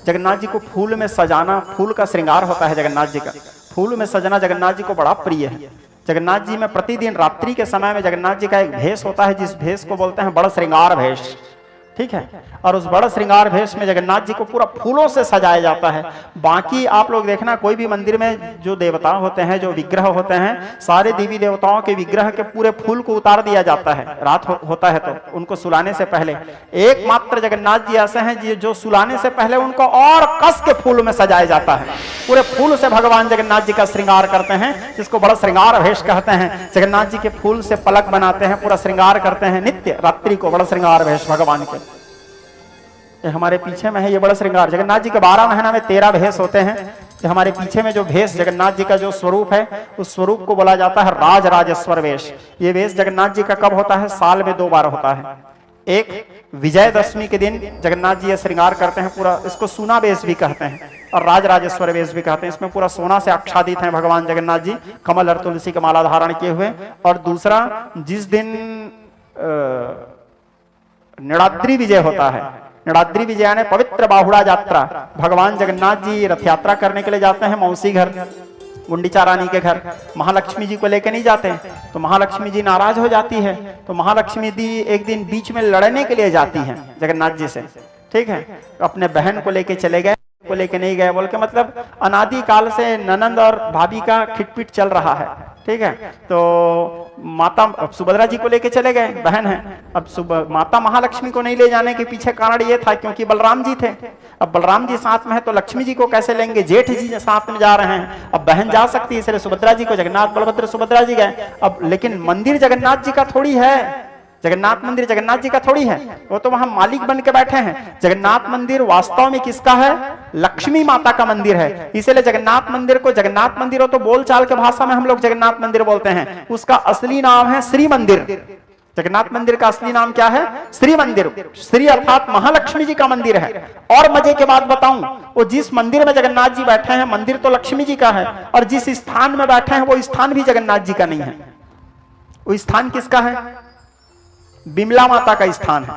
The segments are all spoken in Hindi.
जगन्नाथ जी को फूल में सजाना, फूल का श्रृंगार होता है जगन्नाथ जी का, फूल में सजना जगन्नाथ जी को बड़ा प्रिय है। जगन्नाथ जी में प्रतिदिन रात्रि के समय में जगन्नाथ जी का एक भेष होता है, जिस भेष को बोलते हैं बड़ श्रृंगार भेष, ठीक है। और उस बड़ श्रृंगार भेष में जगन्नाथ जी को पूरा फूलों से सजाया जाता है। बाकी आप लोग देखना, कोई भी मंदिर में जो देवता होते हैं, जो विग्रह होते हैं, सारे देवी देवताओं के विग्रह के पूरे फूल को उतार दिया जाता है रात होता है तो उनको सुलाने से पहले। एकमात्र जगन्नाथ जी ऐसे हैं जो सुलाने से पहले उनको और कस के फूल में सजाया जाता है। पूरे फूल से भगवान जगन्नाथ जी का श्रृंगार करते हैं, जिसको बड़ा श्रृंगार भेष कहते हैं। जगन्नाथ जी के फूल से पलक बनाते हैं, पूरा श्रृंगार करते हैं नित्य रात्रि को, बड़ा श्रृंगार भेष भगवान के। ये हमारे पीछे में है ये बड़ा श्रृंगार। जगन्नाथ जी के 12 महीना में 13 भेष होते हैं। ये हमारे पीछे में जो भेष जगन्नाथ जी का जो स्वरूप है, उस स्वरूप को बोला जाता है राज राजेश्वर वेश। ये वेश जगन्नाथ जी का कब होता है? साल में 2 बार होता है। एक विजयदशमी के दिन जगन्नाथ जी ये श्रृंगार करते हैं पूरा, इसको सोना वेश भी कहते हैं और राज राजेश्वर वेश भी कहते हैं। इसमें पूरा सोना से आच्छादित हैं भगवान जगन्नाथ जी, कमल और तुलसी का माला धारण किए हुए। और दूसरा, जिस दिन नीलाद्री विजय होता है, नीलाद्री विजय यानी पवित्र बाहुड़ा यात्रा, भगवान जगन्नाथ जी रथ यात्रा करने के लिए जाते हैं मौसी घर, गुंडीचा रानी के घर। महालक्ष्मी जी को लेकर नहीं जाते, तो महालक्ष्मी जी नाराज हो जाती है। तो महालक्ष्मी जी एक दिन बीच में लड़ने के लिए जाती हैं जगन्नाथ जी से, ठीक है। अपने बहन को लेके चले गए, को लेके नहीं गए बोल के, मतलब अनादि काल से ननंद और भाभी का खिटपिट चल रहा है, ठीक है। तो माता सुभद्रा जी को लेके चले गए, बहन है। अब माता महालक्ष्मी को नहीं ले जाने के पीछे कारण ये था क्योंकि बलराम जी थे। अब बलराम जी साथ में है तो लक्ष्मी जी को कैसे लेंगे? जेठ जी साथ में जा रहे हैं, अब बहन जा सकती है, इसलिए सुभद्रा जी को, जगन्नाथ बलभद्र सुभद्रा जी गए। अब लेकिन मंदिर जगन्नाथ जी का थोड़ी है, जगन्नाथ मंदिर जगन्नाथ जी का थोड़ी है, वो तो वहां मालिक बन के बैठे हैं। जगन्नाथ मंदिर वास्तव में किसका है? लक्ष्मी माता का मंदिर है। इसलिए जगन्नाथ मंदिर को जगन्नाथ मंदिर हो तो बोलचाल के भाषा में हम लोग जगन्नाथ मंदिर बोलते हैं, उसका असली नाम है श्री मंदिर। जगन्नाथ मंदिर का असली नाम क्या है? श्री मंदिर। श्री अर्थात महालक्ष्मी जी का मंदिर है। और मजे के बात बताऊं, वो जिस मंदिर में जगन्नाथ जी बैठे हैं, मंदिर तो लक्ष्मी जी का है, और जिस स्थान में बैठे हैं वो स्थान भी जगन्नाथ जी का नहीं है। वो स्थान किसका है? विमला माता का स्थान है।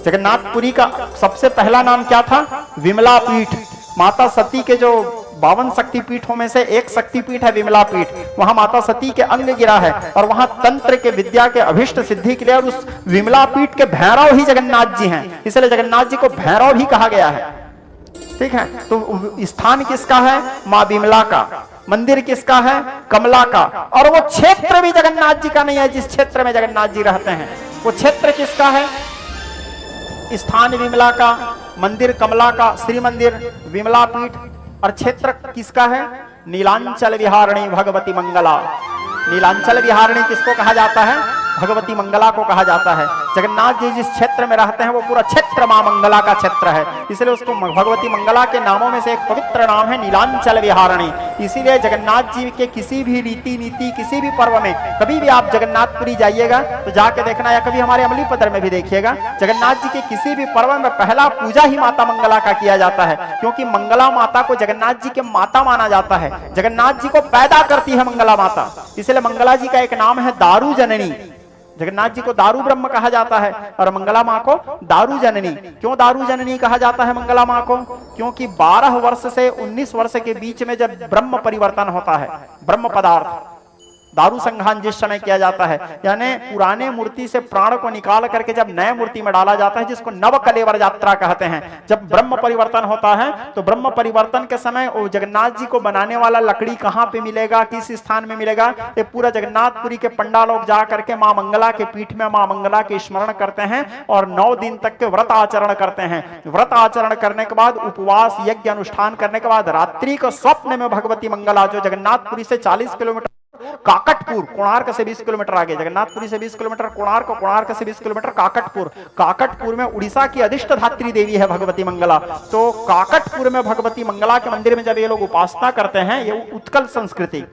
जगन्नाथपुरी का सबसे पहला नाम क्या था? विमला पीठ। माता सती के जो 52 शक्तिपीठों में से एक शक्तिपीठ है विमला पीठ। वहां माता सती के अंग गिरा है और वहां तंत्र के विद्या के अभिष्ट सिद्धि के लिए, और उस विमला पीठ के भैरव ही जगन्नाथ जी हैं, इसलिए जगन्नाथ जी को भैरव भी कहा गया है, ठीक है। तो स्थान किसका है? मां विमला का। मंदिर किसका है? कमला का। और वो क्षेत्र भी जगन्नाथ जी का नहीं है, जिस क्षेत्र में जगन्नाथ जी रहते हैं। वो क्षेत्र किसका है? स्थान विमला का, मंदिर कमला का, श्री मंदिर विमला पीठ, और क्षेत्र किसका है? नीलांचल विहारिणी भगवती मंगला। नीलांचल विहारिणी किसको कहा जाता है? भगवती मंगला को कहा जाता है। जगन्नाथ जी जिस क्षेत्र में रहते हैं वो पूरा क्षेत्र मां मंगला का क्षेत्र है, इसलिए उसको भगवती मंगला के नामों में से एक पवित्र नाम है नीलांचल विहारिणी। इसीलिए जगन्नाथ जी के किसी भी रीति नीति, किसी भी पर्व में, कभी भी आप जगन्नाथपुरी जाइएगा तो जाके देखना, या कभी हमारे अमलीपत्र में भी देखिएगा, जगन्नाथ जी के किसी भी पर्व में पहला पूजा ही माता मंगला का किया जाता है, क्योंकि मंगला माता को जगन्नाथ जी के माता माना जाता है। जगन्नाथ जी को पैदा करती है मंगला माता, इसलिए मंगला जी का एक नाम है दारू जननी। जगन्नाथ जी को दारू ब्रह्म कहा जाता है और मंगला मां को दारू जननी। क्यों दारू जननी कहा जाता है मंगला मां को? क्योंकि 12 वर्ष से 19 वर्ष के बीच में जब ब्रह्म परिवर्तन होता है, ब्रह्म पदार्थ दारू संघान जिस समय किया जाता है, यानी पुराने मूर्ति से प्राण को निकाल करके जब नए मूर्ति में डाला जाता है, जिसको नव कलेवर यात्रा कहते हैं। जब ब्रह्म परिवर्तन होता है तो ब्रह्म परिवर्तन के समय वो जगन्नाथ जी को बनाने वाला लकड़ी कहाँ पे मिलेगा, किस स्थान में मिलेगा, ये पूरा जगन्नाथपुरी के पंडा लोग जा करके मां मंगला के पीठ में मां मंगला के स्मरण करते हैं और 9 दिन तक के व्रत आचरण करते हैं। व्रत आचरण करने के बाद, उपवास यज्ञ अनुष्ठान करने के बाद, रात्रि को स्वप्न में भगवती मंगला, जो जगन्नाथपुरी से 40 किलोमीटर काकटपुर, कोणार्क से 20 किलोमीटर आगे, जगन्नाथपुरी से 20 किलोमीटर कोणार्क, कोणार्क से 20 किलोमीटर काकटपुर, काकटपुर में उड़ीसा की अधिष्ठ धात्री देवी है भगवती मंगला। तो काकटपुर में भगवती मंगला के मंदिर में जब ये लोग उपासना करते हैं, ये उत्कल संस्कृति,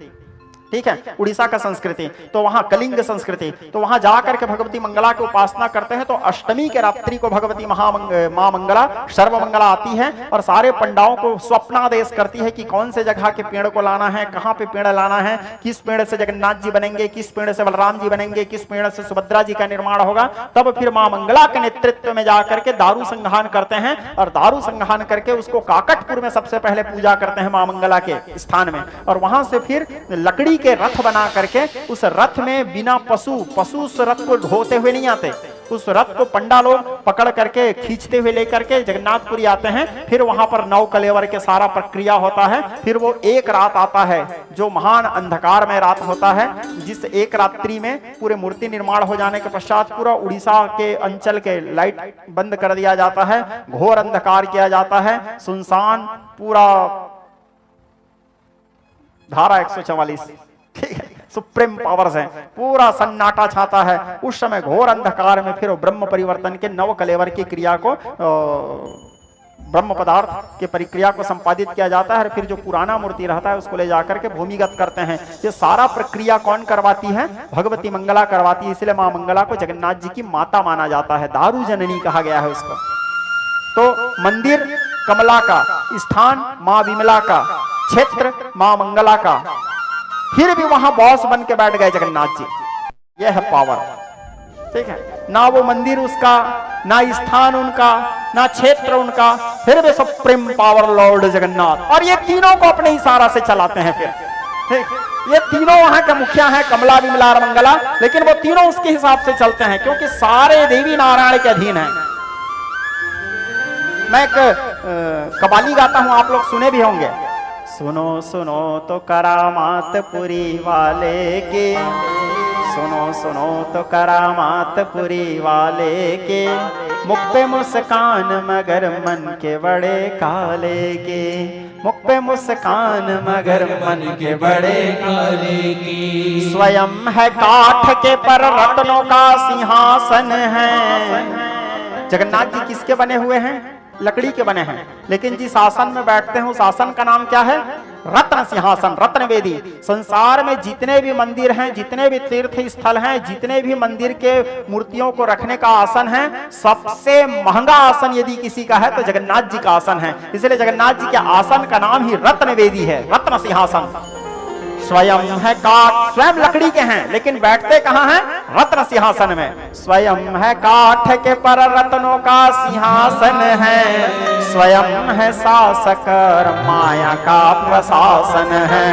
ठीक है, उड़ीसा का संस्कृति, तो वहां कलिंग संस्कृति, तो वहां जाकर के भगवती मंगला की उपासना करते हैं। तो अष्टमी के रात्रि को भगवती मां मंगला सर्वमंगला आती है और सारे पंडाओं को स्वप्नादेश करती है कि कौन से जगह के पेड़ को लाना है, कहां पे पेड़ लाना है, किस पेड़ से जगन्नाथ जी बनेंगे, किस पेड़ से बलराम जी बनेंगे, किस पेड़ से सुभद्रा जी का निर्माण होगा। तब फिर मां मंगला के नेतृत्व में जाकर के दारू संघान करते हैं और दारू संघान करके उसको काकटपुर में सबसे पहले पूजा करते हैं मां मंगला के स्थान में। और वहां से फिर लकड़ी के रथ बना करके उस रथ में बिना पशु उस रथ को ढोते हुए नहीं आते, उस रथ को पंडा लोग पकड़ करके खींचते हुए लेकर के जगन्नाथपुरी आते हैं। फिर वहां पर नौ कलेवर के सारा प्रक्रिया होता है। फिर वो एक रात आता है जो महान अंधकार में रात होता है, जिस एक रात्रि में पूरे मूर्ति निर्माण हो जाने के पश्चात पूरा उड़ीसा के अंचल के लाइट बंद कर दिया जाता है, घोर अंधकार किया जाता है, सुनसान पूरा धारा 144, ठीक है, सुप्रीम पावर्स है, पूरा सन्नाटा छाता है। उस समय घोर अंधकार में फिर ब्रह्म परिवर्तन के नव कलेवर की क्रिया को ब्रह्म पदार्थ की प्रक्रिया को संपादित किया जाता है। और फिर जो पुराना मूर्ति रहता है उसको ले जाकर के भूमिगत करते हैं। ये सारा प्रक्रिया कौन करवाती है? भगवती मंगला करवाती है। इसलिए मां मंगला को जगन्नाथ जी की माता माना जाता है, दारू जननी कहा गया है उसको। तो मंदिर कमला का, स्थान मां विमला का, क्षेत्र मां मंगला का, फिर भी वहां बॉस बन के बैठ गए जगन्नाथ जी। यह है पावर, ठीक है, ना वो मंदिर उसका, ना स्थान उनका, ना क्षेत्र उनका, फिर भी सुप्रीम पावर लॉर्ड जगन्नाथ। और ये तीनों को अपने इशारा से चलाते हैं फिर, ठीक, ये तीनों वहां के मुखिया हैं, कमला विमला और मंगला, लेकिन वो तीनों उसके हिसाब से चलते हैं क्योंकि सारे देवी नारायण के अधीन हैं। मैं एक कबाली गाता हूं, आप लोग सुने भी होंगे। सुनो सुनो तो करामात पुरी वाले के, सुनो सुनो तो करामात पुरी वाले के, मुख पे मुस्कान मगर मन के बड़े काले के, मुख पे मुस्कान मगर मन के बड़े काले की। स्वयं है काठ के पर रत्नों का सिंहासन है। जगन्नाथ जी किसके बने हुए हैं? लकड़ी के बने हैं, लेकिन जिस आसन में बैठते हैं उस आसन का नाम क्या है? रत्न सिंहासन, रत्न वेदी। संसार में जितने भी मंदिर हैं, जितने भी तीर्थ स्थल हैं, जितने भी मंदिर के मूर्तियों को रखने का आसन है, सबसे महंगा आसन यदि किसी का है तो जगन्नाथ जी का आसन है। इसलिए जगन्नाथ जी के आसन का नाम ही रत्न वेदी है, रत्न सिंहासन। स्वयं है काठ, स्वयं लकड़ी के हैं लेकिन बैठते कहां हैं? रत्न सिंहासन में। स्वयं है काठ के पर रत्नों का सिंहासन है, स्वयं है शासक और माया का प्रशासन है।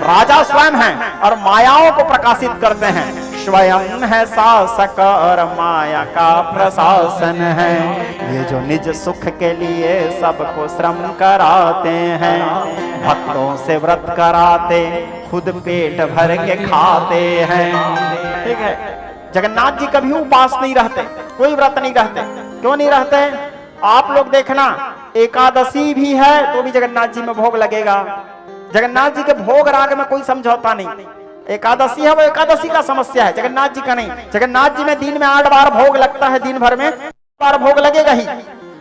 राजा स्वयं है और मायाओं को प्रकाशित करते हैं। स्वयं है शासक और माया का प्रशासन है। ये जो निज सुख के लिए सबको श्रम कराते हैं, भक्तों से व्रत कराते, खुद पेट भर के खाते हैं, ठीक है। जगन्नाथ जी कभी उपास नहीं रहते, कोई व्रत नहीं रहते। क्यों नहीं रहते? आप लोग देखना, एकादशी भी है तो भी जगन्नाथ जी में भोग लगेगा। जगन्नाथ जी के भोग राग में कोई समझौता नहीं। एकादशी है वो एकादशी का समस्या है, जगन्नाथ जी का नहीं। जगन्नाथ जी में दिन में 8 बार भोग लगता है, दिन भर में 8 बार भोग लगेगा ही।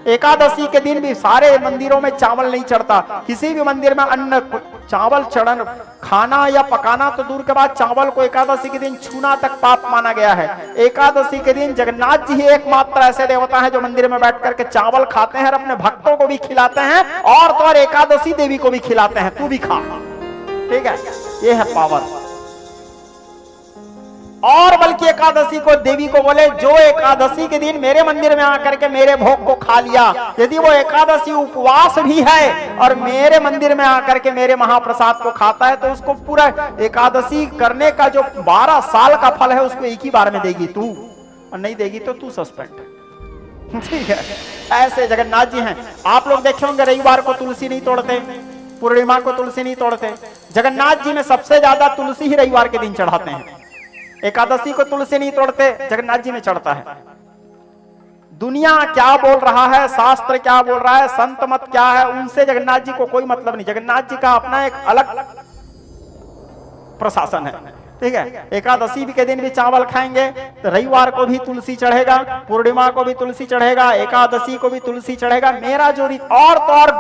एकादशी के दिन भी सारे मंदिरों में चावल नहीं चढ़ता। किसी भी मंदिर में अन्न चावल चढ़न खाना या पकाना तो दूर के बाद चावल को एकादशी के दिन छूना तक पाप माना गया है। एकादशी के दिन जगन्नाथ जी ही एकमात्र ऐसे देवता है जो मंदिर में बैठ करके चावल खाते हैं और अपने भक्तों को भी खिलाते हैं, और तो और एकादशी देवी को भी खिलाते हैं, तू भी खा, ठीक है। ये है पावर। और बल्कि एकादशी को देवी को बोले, जो एकादशी के दिन मेरे मंदिर में आकर के मेरे भोग को खा लिया, यदि वो एकादशी उपवास भी है और मेरे मंदिर में आकर के मेरे महाप्रसाद को खाता है, तो उसको पूरा एकादशी करने का जो 12 साल का फल है उसको एक ही बार में देगी तू, और नहीं देगी तो तू सस्पेंड, ठीक है। ऐसे जगन्नाथ जी हैं। आप लोग देखे होंगे रविवार को तुलसी नहीं तोड़ते, पूर्णिमा को तुलसी नहीं तोड़ते। जगन्नाथ जी में सबसे ज्यादा तुलसी ही रविवार के दिन चढ़ाते हैं। एकादशी को तुलसी नहीं तोड़ते, जगन्नाथ जी में चढ़ता है। दुनिया क्या बोल रहा है, शास्त्र क्या बोल रहा है, संत मत क्या है, उनसे जगन्नाथ जी को कोई मतलब नहीं। जगन्नाथ जी का अपना एक अलग प्रशासन है, ठीक है। एकादशी के दिन भी चावल खाएंगे, तो रविवार को भी तुलसी चढ़ेगा, पूर्णिमा को भी तुलसी चढ़ेगा, एकादशी को भी तुलसी चढ़ेगा। मेरा जो और तो और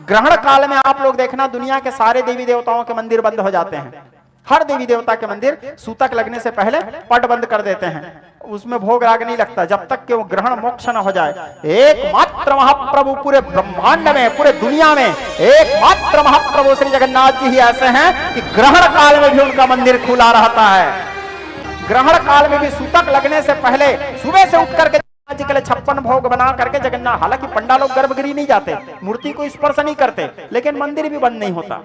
ग्रहण काल में आप लोग देखना, दुनिया के सारे देवी देवताओं के मंदिर बंद हो जाते हैं। हर देवी देवता के मंदिर सूतक लगने से पहले पट बंद कर देते हैं, उसमें भोग राग नहीं लगता जब तक कि वो ग्रहण मोक्ष न हो जाए। एकमात्र महाप्रभु पूरे ब्रह्मांड में, पूरे दुनिया में एकमात्र महाप्रभु श्री जगन्नाथ जी ही ऐसे हैं कि ग्रहण काल में भी उनका मंदिर खुला रहता है। ग्रहण काल में भी सूतक लगने से पहले सुबह से उठ करके जी के लिए 56 भोग बना करके जगन्नाथ, हालांकि पंडा लोग गर्भगृह नहीं जाते, मूर्ति को स्पर्श नहीं करते, लेकिन मंदिर भी बंद नहीं होता।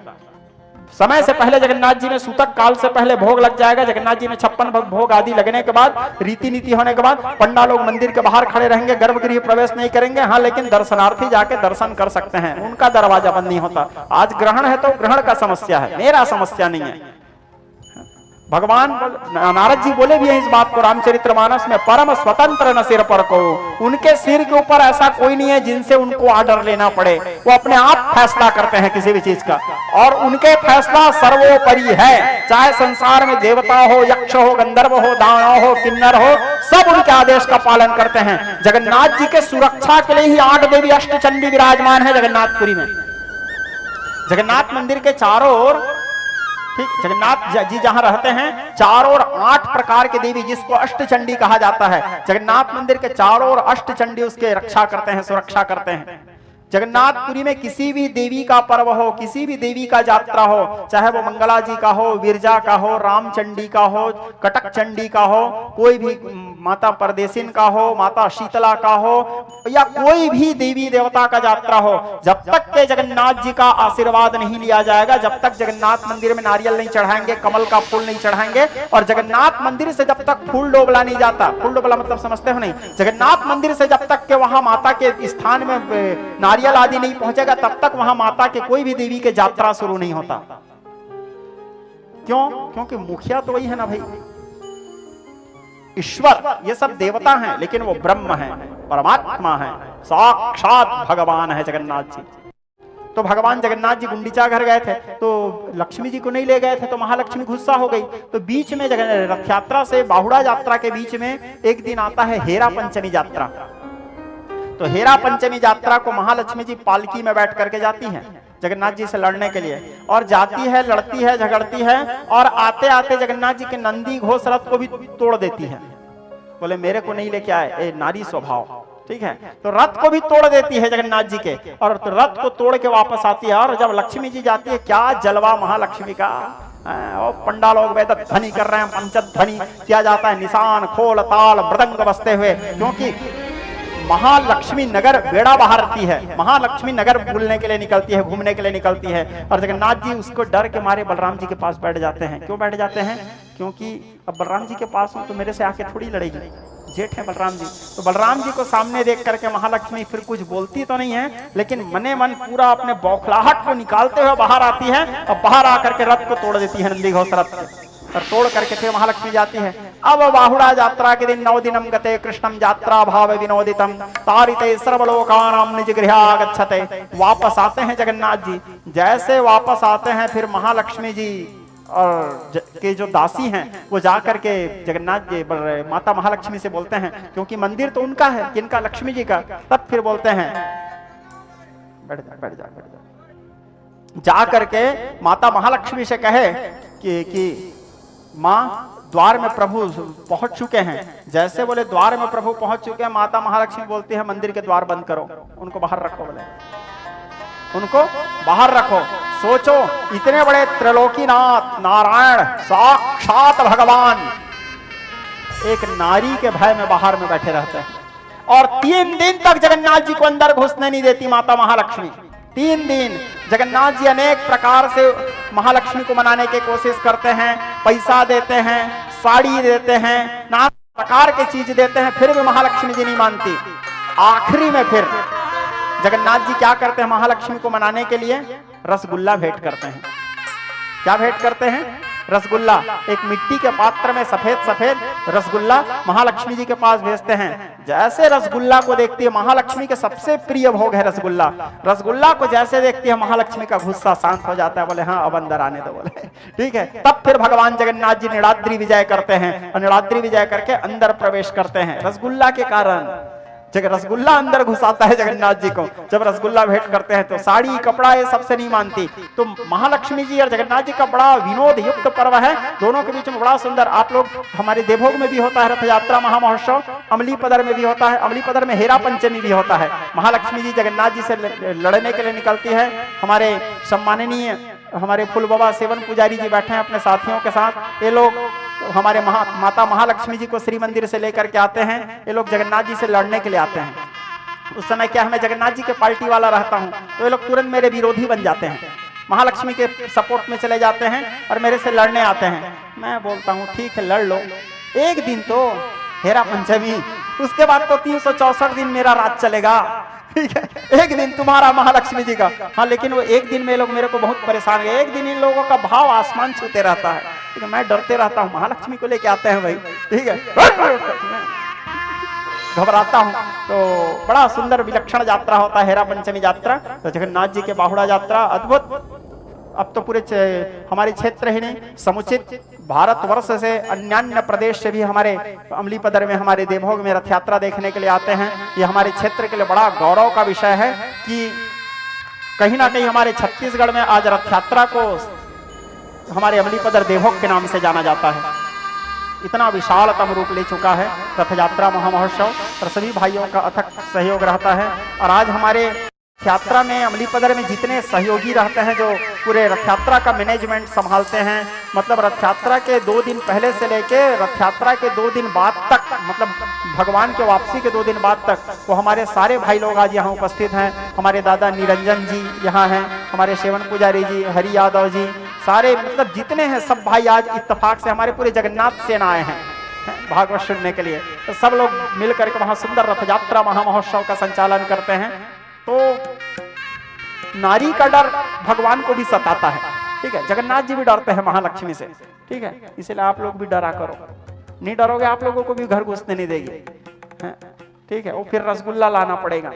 समय से पहले जगन्नाथ जी में सूतक काल से पहले भोग लग जाएगा। जगन्नाथ जी में 56 भोग आदि लगने के बाद, रीति नीति होने के बाद पंडा लोग मंदिर के बाहर खड़े रहेंगे, गर्भगृह प्रवेश नहीं करेंगे। हाँ, लेकिन दर्शनार्थी जाके दर्शन कर सकते हैं, उनका दरवाजा बंद नहीं होता। आज ग्रहण है तो ग्रहण का समस्या है, मेरा समस्या नहीं है। भगवान नारद जी बोले भी हैं इस बात को रामचरितमानस में, परम स्वतंत्र न सिर पर को, उनके सिर के ऊपर ऐसा कोई नहीं है जिनसे उनको आर्डर लेना पड़े, वो अपने आप फैसला करते हैं किसी भी चीज का, और उनके फैसला सर्वोपरि है। चाहे संसार में देवता हो, यक्ष हो, गंधर्व हो, दानव हो, किन्नर हो, सब उनके आदेश का पालन करते हैं। जगन्नाथ जी के सुरक्षा के लिए ही 8 देवी अष्टचंडी विराजमान है जगन्नाथपुरी में। जगन्नाथ मंदिर के चारों ओर, ठीक, जगन्नाथ जी जहां रहते हैं चारों ओर 8 प्रकार के देवी, जिसको अष्टचंडी कहा जाता है। जगन्नाथ मंदिर के चारों ओर अष्टचंडी उसके रक्षा करते हैं, सुरक्षा करते हैं। जगन्नाथपुरी में किसी भी देवी का पर्व हो, किसी भी देवी का यात्रा हो, चाहे वो मंगला जी का हो, विरजा का हो, रामचंडी का हो, कटक चंडी का हो, कोई भी माता परदेसिन का हो, माता शीतला का हो, या कोई भी देवी देवता का यात्रा हो, जब तक के जगन्नाथ जी का आशीर्वाद नहीं लिया जाएगा, जब तक जगन्नाथ मंदिर में नारियल नहीं चढ़ाएंगे, कमल का फूल नहीं चढ़ाएंगे, और जगन्नाथ मंदिर से जब तक फूल डोबला नहीं जाता, फूल डोबला मतलब समझते हो नहीं, जगन्नाथ मंदिर से जब तक के वहां माता के स्थान में नारियल आदि नहीं पहुंचेगा, तब तक वहां माता के कोई भी देवी के यात्रा शुरू नहीं होता। क्यों? क्योंकि मुखिया तो वही है ना भाई, ईश्वर। ये सब देवता हैं, लेकिन वो ब्रह्म है, परमात्मा है, साक्षात भगवान है जगन्नाथ जी। तो भगवान जगन्नाथ जी गुंडीचा घर गए थे, तो लक्ष्मी जी को नहीं ले गए थे, तो महालक्ष्मी गुस्सा हो गई। तो बीच में रथ यात्रा से बाहुड़ा यात्रा के बीच में एक दिन आता है हेरा पंचमी यात्रा। तो हेरा पंचमी यात्रा को महालक्ष्मी जी पालकी में बैठ करके जाती हैं जगन्नाथ जी से लड़ने के लिए, और जाती है, लड़ती है, झगड़ती है, और आते आते जगन्नाथ जी के नंदी घोष रथ को भी तोड़ देती है। बोले मेरे को नहीं लेके आए, नारी स्वभाव, ठीक है। तो रथ को भी तोड़ देती है जगन्नाथ जी के, और तो रथ को तोड़ के वापस आती है। और जब लक्ष्मी जी जाती है, क्या जलवा महालक्ष्मी का, और पंडा लोग वेद ध्वनि कर रहे हैं, पंचध्वनि किया जाता है, निशान खोल ताल मृदंग बजते हुए, क्योंकि महालक्ष्मी नगर बेड़ा बहारती है, महालक्ष्मी नगर भूलने के लिए निकलती है, घूमने के लिए निकलती है। और जगन्नाथ जी उसको डर के मारे बलराम जी के पास बैठ जाते हैं। क्यों बैठ जाते हैं? क्योंकि अब बलराम जी के पास हूं तो मेरे से आके थोड़ी लड़ेगी, जेठ है बलराम जी। तो बलराम जी को सामने देख करके महालक्ष्मी फिर कुछ बोलती तो नहीं है, लेकिन मने मन पूरा अपने बौखलाहट को निकालते हुए बाहर आती है, और बाहर आकर के रथ को तोड़ देती है, नंदी घोष रथ को, और तोड़ करके फिर महालक्ष्मी जाती है। अब बाहुड़ा यात्रा के दिन 9 दिनम गते कृष्णम यात्रा भाव विनोदितम तारिते सर्वलोकानां निज गृहागच्छते। वापस आते हैं जगन्नाथ जी। जैसे वापस आते हैं, फिर महालक्ष्मी जी और के जो दासी हैं वो जाकर के जगन्नाथ जी माता महालक्ष्मी से बोलते हैं, क्योंकि मंदिर तो उनका है, किनका? लक्ष्मी जी का। तब फिर बोलते हैं बैठ जा बैठ जा बैठ जा, जा करके माता महालक्ष्मी से कहे कि माँ द्वार में प्रभु पहुंच चुके हैं। जैसे बोले द्वार में प्रभु पहुंच चुके हैं, माता महालक्ष्मी बोलती है मंदिर के द्वार बंद करो, उनको बाहर रखो। बोले उनको बाहर रखो। सोचो, इतने बड़े त्रिलोकीनाथ नारायण साक्षात भगवान एक नारी के भय में बाहर में बैठे रहते हैं, और 3 दिन तक जगन्नाथ जी को अंदर घुसने नहीं देती माता महालक्ष्मी। 3 दिन जगन्नाथ जी अनेक प्रकार से महालक्ष्मी को मनाने की कोशिश करते हैं, पैसा देते हैं, साड़ी देते हैं, नाना प्रकार की चीज देते हैं, फिर भी महालक्ष्मी जी नहीं मानती। आखिरी में फिर जगन्नाथ जी क्या करते हैं? महालक्ष्मी को मनाने के लिए रसगुल्ला भेंट करते हैं। क्या भेंट करते हैं? रसगुल्ला। एक मिट्टी के पात्र में सफेद सफेद रसगुल्ला महालक्ष्मी जी के पास भेजते हैं। जैसे रसगुल्ला को देखती है, महालक्ष्मी के सबसे प्रिय भोग है रसगुल्ला। रसगुल्ला को जैसे देखती है, महालक्ष्मी का गुस्सा शांत हो जाता है। बोले हाँ अब अंदर आने दो। बोले ठीक है। तब फिर भगवान जगन्नाथ जी नीलाद्री विजय करते हैं, और नीलाद्री विजय करके अंदर प्रवेश करते हैं रसगुल्ला के कारण। जब रसगुल्ला अंदर घुसाता है जगन्नाथ जी को, जब रसगुल्ला भेंट करते हैं तो साड़ी कपड़ा ये सबसे नहीं मानती। तो महालक्ष्मी जी और जगन्नाथ जी का बड़ा विनोद युक्त पर्व है, दोनों के बीच में बड़ा सुंदर। आप लोग हमारे देवभोग में भी होता है रथ यात्रा महामहोत्सव, अमली पदर में भी होता है, अमली पदर में हेरा पंचमी भी होता है। महालक्ष्मी जी जगन्नाथ जी से लड़ने के लिए निकलती है। हमारे सम्माननीय हमारे फूल बाबा सेवन पुजारी जी बैठे हैं अपने साथियों के साथ। ये लोग हमारे माता महालक्ष्मी जी को श्री मंदिर से लेकर के आते हैं, ये लोग जगन्नाथ जी से लड़ने के लिए आते हैं। उस समय क्या है, मैं जगन्नाथ जी के पार्टी वाला रहता हूँ, तो ये लोग तुरंत मेरे विरोधी बन जाते हैं, महालक्ष्मी के सपोर्ट में चले जाते हैं और मेरे से लड़ने आते हैं। मैं बोलता हूँ ठीक है लड़ लो, एक दिन तो हेरा पंचमी, उसके बाद तो 364 दिन मेरा राज चलेगा, ठीक है, एक दिन तुम्हारा महालक्ष्मी जी का। हाँ लेकिन वो एक दिन में लोग मेरे को बहुत परेशान है, एक दिन इन लोगों का भाव आसमान छूते रहता है, ठीक है, मैं डरते रहता हूँ, महालक्ष्मी को लेके आते हैं भाई, ठीक है, घबराता हूँ। तो बड़ा सुंदर विलक्षण यात्रा होता है हेरा पंचमी यात्रा। तो जगन्नाथ जी के बाहुड़ा यात्रा अद्भुत। अब तो पूरे हमारे क्षेत्र ही नहीं, समुचित भारतवर्ष से अन्य प्रदेश से भी हमारे अमली पदर में हमारे देवभोग में रथ यात्रा देखने के लिए आते हैं। ये हमारे क्षेत्र के लिए बड़ा गौरव का विषय है कि कहीं ना कहीं हमारे छत्तीसगढ़ में आज रथ यात्रा को हमारे अमली पदर देवभोग के नाम से जाना जाता है। इतना विशालतम रूप ले चुका है रथ यात्रा महामहोत्सव और सभी भाइयों का अथक सहयोग रहता है। और आज हमारे यात्रा में अमली पदर में जितने सहयोगी रहते हैं जो पूरे रथ यात्रा का मैनेजमेंट संभालते हैं, मतलब रथ यात्रा के 2 दिन पहले से लेके रथ यात्रा के 2 दिन बाद तक, मतलब भगवान के वापसी के 2 दिन बाद तक, वो हमारे सारे भाई लोग आज यहाँ उपस्थित हैं। हमारे दादा निरंजन जी यहाँ हैं, हमारे सेवन पुजारी जी, हरि यादव जी, सारे मतलब जितने हैं सब भाई आज इत्तेफाक से हमारे पूरे जगन्नाथ सेना आए हैं भागवत सुनने के लिए। तो सब लोग मिल करके वहाँ सुंदर रथ यात्रा महामहोत्सव का संचालन करते हैं। तो नारी का डर भगवान को भी सताता है, ठीक है, जगन्नाथ जी भी डरते हैं महालक्ष्मी से, ठीक है, इसलिए आप लोग भी डरा करो, नहीं डरोगे आप लोगों को भी घर घुसने नहीं देगी, ठीक है, वो फिर रसगुल्ला लाना पड़ेगा।